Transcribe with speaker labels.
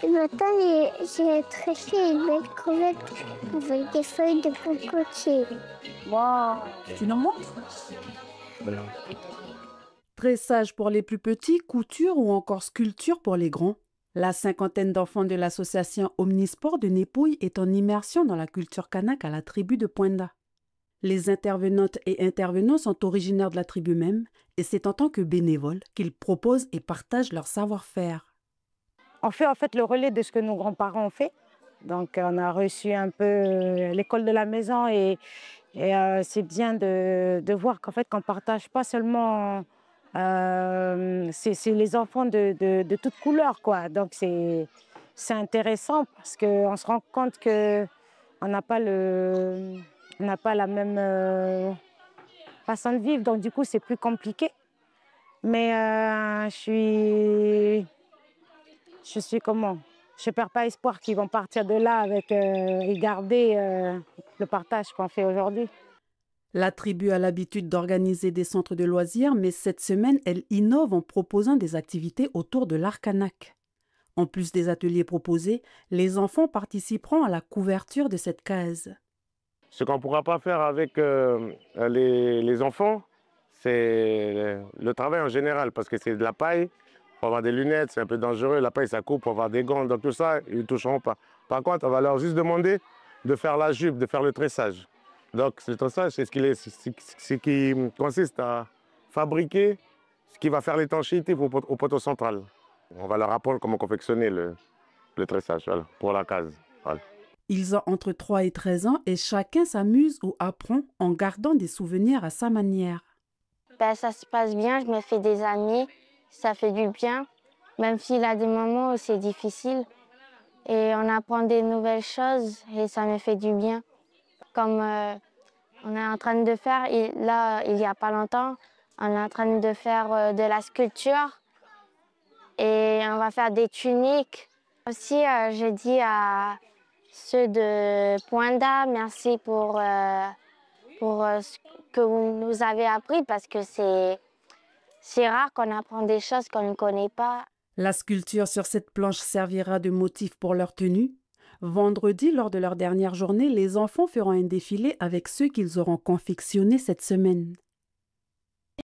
Speaker 1: Ce matin, j'ai tressé une belle couverture avec des feuilles de cocotier.
Speaker 2: Waouh! Tu nous montres?
Speaker 3: Tressage pour les plus petits, couture ou encore sculpture pour les grands. La cinquantaine d'enfants de l'association Omnisport de Népouille est en immersion dans la culture kanak à la tribu de Poinda. Les intervenantes et intervenants sont originaires de la tribu même et c'est en tant que bénévoles qu'ils proposent et partagent leur savoir-faire.
Speaker 2: On fait en fait le relais de ce que nos grands-parents ont fait. Donc on a reçu un peu l'école de la maison et c'est bien de voir qu'en fait qu'on partage pas seulement c'est les enfants de toutes couleurs quoi. Donc c'est intéressant parce qu'on se rend compte que on n'a pas la même façon de vivre. Donc du coup c'est plus compliqué. Mais je suis comment? Je ne perds pas espoir qu'ils vont partir de là avec, et garder le partage qu'on fait aujourd'hui.
Speaker 3: La tribu a l'habitude d'organiser des centres de loisirs, mais cette semaine, elle innove en proposant des activités autour de l'art kanak. En plus des ateliers proposés, les enfants participeront à la couverture de cette case.
Speaker 4: Ce qu'on ne pourra pas faire avec les enfants, c'est le travail en général, parce que c'est de la paille, il faut avoir des lunettes, c'est un peu dangereux, la paille ça coupe, il faut avoir des gants, donc tout ça, ils ne toucheront pas. Par contre, on va leur juste demander de faire la jupe, de faire le tressage. Donc le tressage, c'est ce qui consiste à fabriquer ce qui va faire l'étanchéité au poteau central. On va leur apprendre comment confectionner le tressage, voilà, pour la case. Voilà.
Speaker 3: Ils ont entre 3 et 13 ans et chacun s'amuse ou apprend en gardant des souvenirs à sa manière.
Speaker 1: Ben, ça se passe bien, je me fais des amis, ça fait du bien, même s'il y a des moments où c'est difficile. Et on apprend des nouvelles choses et ça me fait du bien. Comme on est en train de faire, et là, il n'y a pas longtemps, on est en train de faire de la sculpture et on va faire des tuniques. Aussi, je dis à ceux de Poinda, merci pour ce que vous nous avez appris parce que c'est rare qu'on apprend des choses qu'on ne connaît pas.
Speaker 3: La sculpture sur cette planche servira de motif pour leur tenue. Vendredi, lors de leur dernière journée, les enfants feront un défilé avec ceux qu'ils auront confectionnés cette semaine.